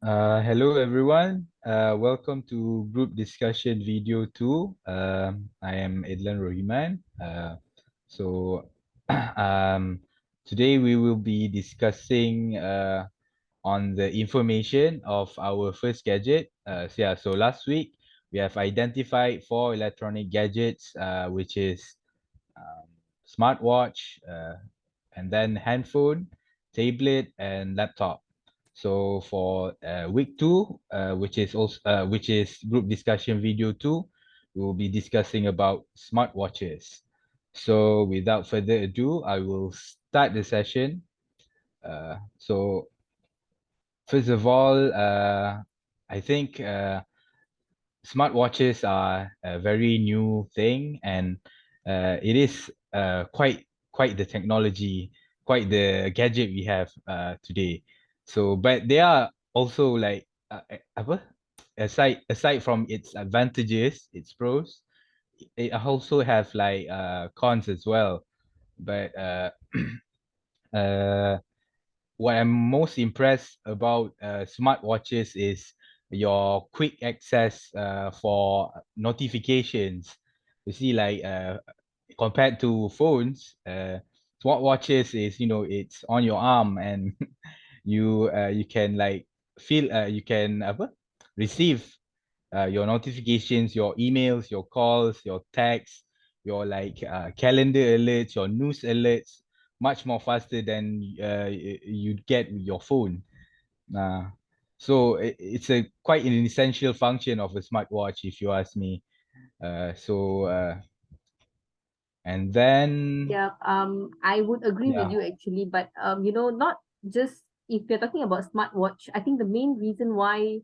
Hello everyone. Welcome to group discussion video 2. I am Edlan Rohiman. So today we will be discussing on the information of our first gadget. So last week we have identified 4 electronic gadgets, which is um, smartwatch, and then handphone, tablet, and laptop. So for week 2, which is group discussion video 2, we will be discussing about smartwatches. So without further ado, I will start the session. So first of all, I think smartwatches are a very new thing, and it is quite the technology, quite the gadget we have today. So, but they are also like apa? Aside from its advantages, its pros, it also have like cons as well. But uh, what I'm most impressed about smartwatches is your quick access for notifications. You see, like compared to phones, smartwatches is, it's on your arm, and you can like feel you can apa, receive your notifications, your emails, your calls, your texts, your like calendar alerts, your news alerts, much more faster than you'd get with your phone. Uh, so it's a quite an essential function of a smartwatch, if you ask me. And then Yeah, I would agree with yeah, you actually, but not just if you're talking about smartwatch, I think the main reason why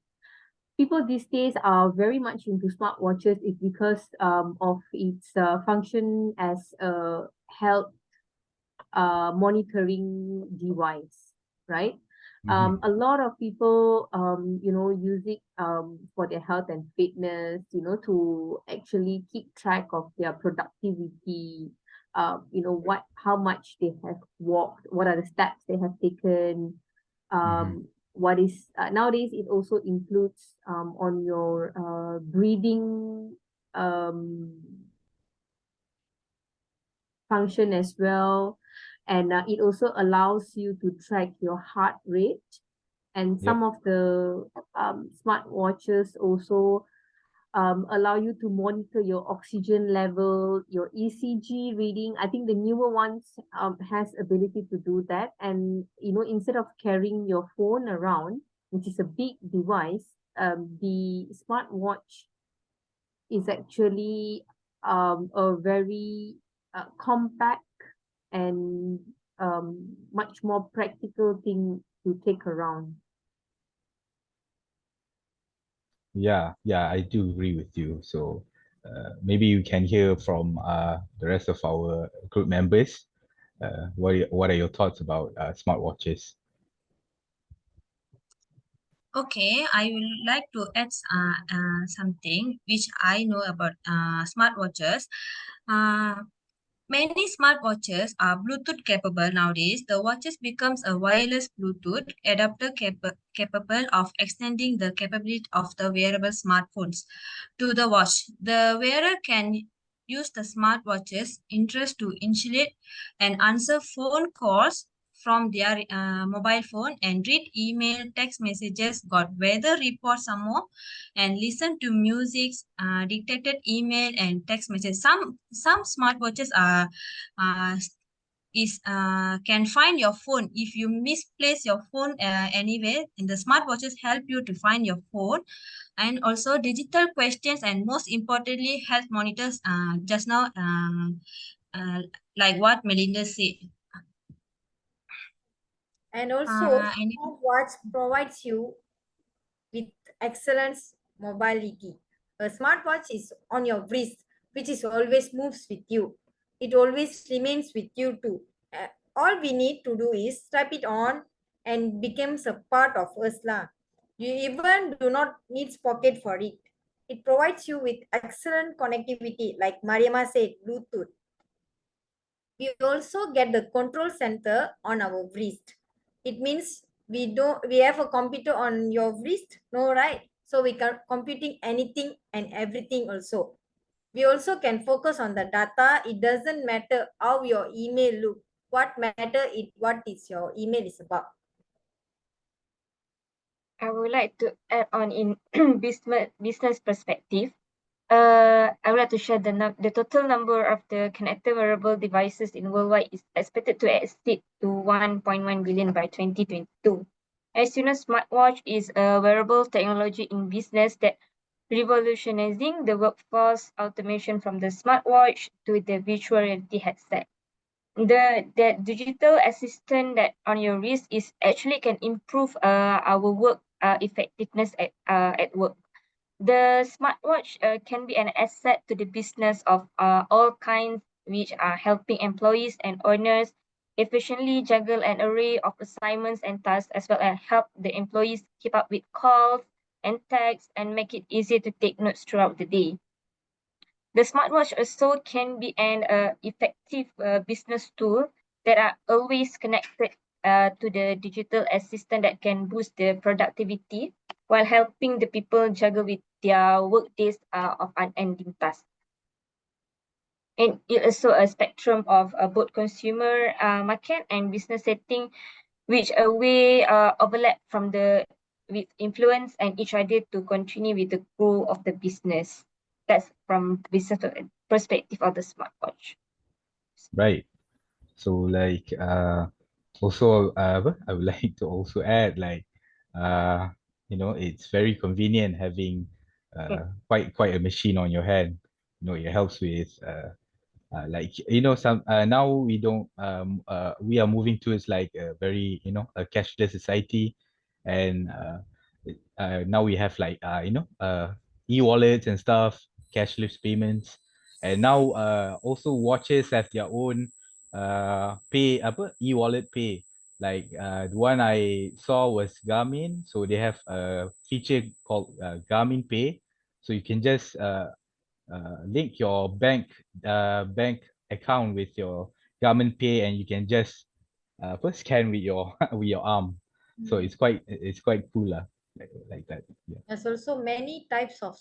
people these days are very much into smartwatches is because of its function as a health monitoring device, right? mhm, A lot of people, use it for their health and fitness, to actually keep track of their productivity, how much they have walked, what are the steps they have taken, mhm, what is nowadays it also includes on your breathing um function as well. And it also allows you to track your heart rate. And yep, some of the smart watches also allow you to monitor your oxygen level, your ECG reading. I think the newer ones has ability to do that. And instead of carrying your phone around, which is a big device, the smartwatch is actually a very compact and much more practical thing to take around. yeah, I do agree with you. So maybe you can hear from the rest of our group members. What are your thoughts about smartwatches? Okay, I will like to add something which I know about smartwatches. Uh, Many smartwatches are Bluetooth capable nowadays. The watches becomes a wireless Bluetooth adapter capable of extending the capability of the wearable smartphones to the watch. The wearer can use the smartwatch's interest to initiate and answer phone calls from their mobile phone and read email, text messages, got weather reports some more, and listen to music, dictated email and text messages. Some smartwatches are uh, can find your phone if you misplace your phone anywhere, and the smartwatches help you to find your phone. And also digital questions, and most importantly health monitors, just now uh, like what Melinda said. And also, And smartwatch provides you with excellent mobility. A smartwatch is on your wrist, which is always moves with you. It always remains with you too. All we need to do is strap it on and becomes a part of us. You even do not need pocket for it. It provides you with excellent connectivity, like Mariama said, Bluetooth. We also get the control center on our wrist. It means we have a computer on your wrist? No, right? So we can computing anything and everything also. We also can focus on the data. It doesn't matter how your email look. What matter is what is your email is about. I would like to add on in business perspective. I would like to share the total number of the connected wearable devices in worldwide is expected to exceed to 1.1 billion by 2022. As you know, smartwatch is a wearable technology in business that revolutionizing the workforce automation from the smartwatch to the virtual reality headset. The digital assistant that on your wrist is actually can improve our work effectiveness at work. The smartwatch can be an asset to the business of all kinds, which are helping employees and owners efficiently juggle an array of assignments and tasks, as well as help the employees keep up with calls and texts and make it easier to take notes throughout the day. The smartwatch also can be an effective business tool that are always connected to the digital assistant that can boost the productivity while helping the people juggle with their work days of unending tasks. And it also a spectrum of both consumer market and business setting, which a way overlap from the with influence and each other to continue with the growth of the business. That's from business perspective of the smartwatch. Right. So like also I would like to also add like you know, it's very convenient having quite a machine on your hand. You know, it helps with like, you know, some now we don't we are moving towards like a very, you know, a cashless society, and now we have like you know, e-wallets and stuff, cashless payments, and now also watches have their own pay apa e-wallet pay. Like the one I saw was Garmin, so they have a feature called Garmin Pay, so you can just link your bank account with your Garmin Pay, and you can just first scan with your with your arm. So it's quite cool lah, like that. Yeah. There's also many types of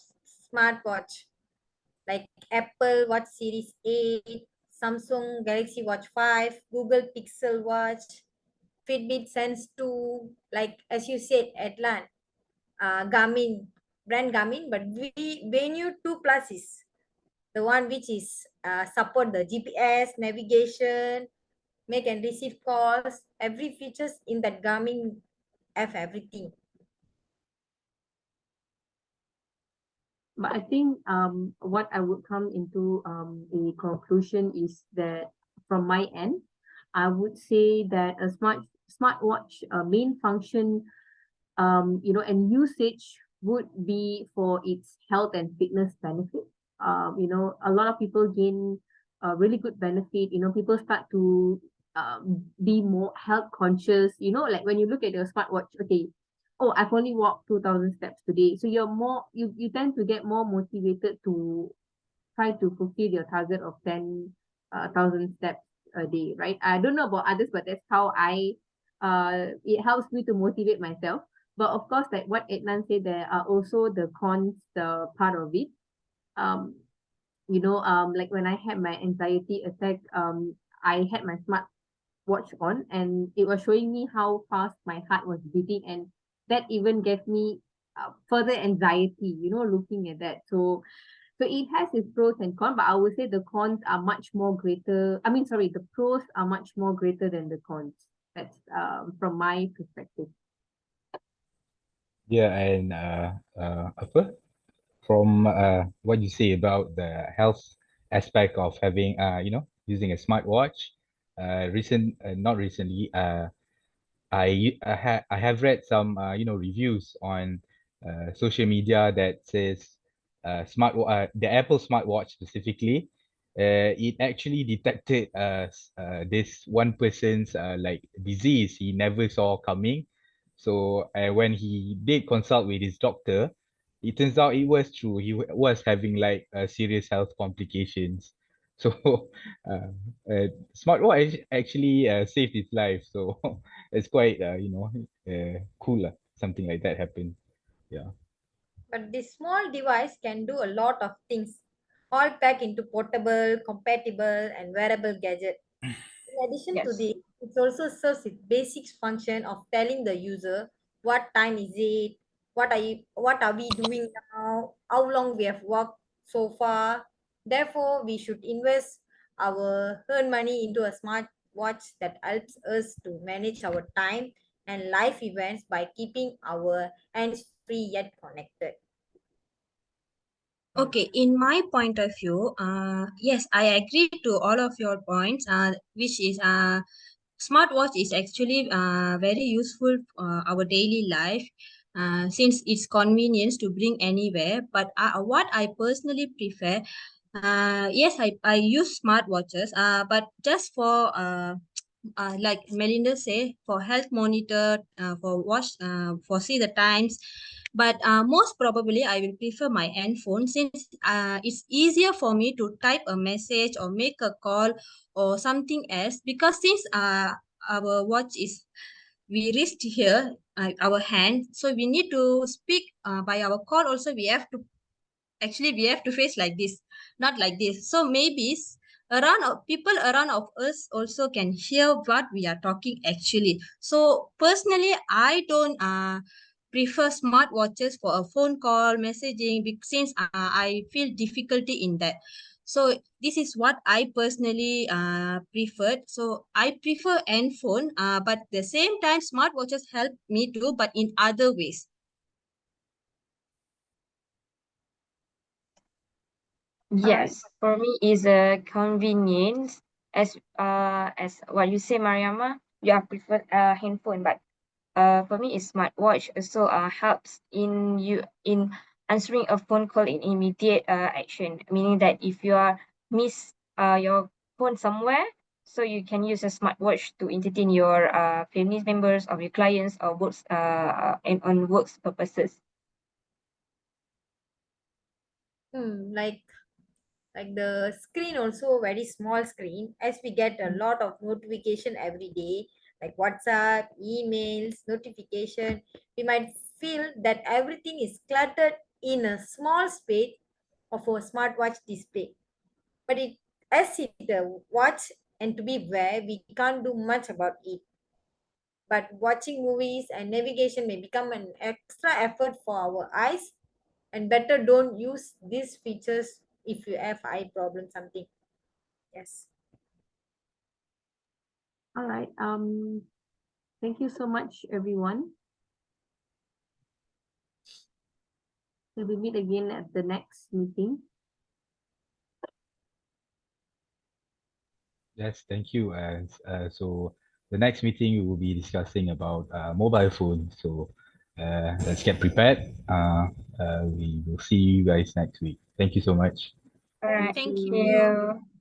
smartwatch like Apple Watch Series 8, Samsung Galaxy Watch 5, Google Pixel Watch, Fitbit Sense 2, like as you said, Atlan, Garmin, brand Garmin, but Venue 2 Plus is the one which is support the GPS, navigation, make and receive calls, every features in that Garmin have everything. But I think what I would come into a conclusion is that from my end, I would say that a smartwatch main function you know, and usage would be for its health and fitness benefit. You know, a lot of people gain really good benefit. You know, people start to be more health conscious. You know, like when you look at your smartwatch, okay, oh, I've only walked 2,000 steps today. So you're more, you tend to get more motivated to try to fulfill your target of 10,000 steps a day, right? I don't know about others, but that's how it helps me to motivate myself. But of course, like what Ednan said, there are also the cons, the part of it. Um, you know, like when I had my anxiety attack, I had my smart watch on and it was showing me how fast my heart was beating, and that even gave me further anxiety, you know, looking at that. So it has its pros and cons, but I would say the cons are much more greater. I mean, sorry, the pros are much more greater than the cons. That's from my perspective. Yeah, and apa, from what you say about the health aspect of having you know, using a smartwatch, not recently, I have read some you know, reviews on social media that says the Apple smartwatch specifically, it actually detected this one person's like disease he never saw coming. So when he did consult with his doctor, it turns out it was true. He was having like serious health complications. So smartwatch actually saved his life. So it's quite cool, something like that happened. Yeah. But this small device can do a lot of things, all packed into portable, compatible, and wearable gadget. In addition to Yes. this, it also serves its basic function of telling the user what time is it, what are we doing now, how long we have worked so far. Therefore, we should invest our earn money into a smart watch that helps us to manage our time and life events by keeping our hands free yet connected. Okay, in my point of view, yes, I agree to all of your points, which is smartwatch is actually very useful for our daily life since it's convenience to bring anywhere. But what I personally prefer, yes, I use smartwatches, but just for like Melinda say, for health monitor, for watch, for see the times. But most probably, I will prefer my handphone since it's easier for me to type a message or make a call or something else. Because since our watch is we wrist here, our hand, so we need to speak by our call. Also, we have to actually we have to face like this, not like this. So maybe around people around of us also can hear what we are talking actually. So personally, I don't prefer smartwatches for a phone call messaging since I feel difficulty in that. So this is what I personally preferred. So I prefer handphone, but the same time smartwatches help me too, but in other ways. Yes, for me is a convenience as what you say, Mariama. You are prefer handphone, but for me is smartwatch also helps in answering a phone call in immediate action. Meaning that if you are miss your phone somewhere, so you can use a smartwatch to entertain your family members or your clients or works and on works purposes. Like the screen also very small screen, as we get a lot of notification every day, like WhatsApp, emails, notification. We might feel that everything is cluttered in a small space of a smartwatch display, but it as it watch and to be where we can't do much about it. But watching movies and navigation may become an extra effort for our eyes, and better don't use these features if you have eye problem something. Yes. All right. Thank you so much, everyone. We will meet again at the next meeting. Yes, thank you. So the next meeting we will be discussing about mobile phones. So let's get prepared. We will see you guys next week. Thank you so much. All right. Thank Thank you. you. Thank you.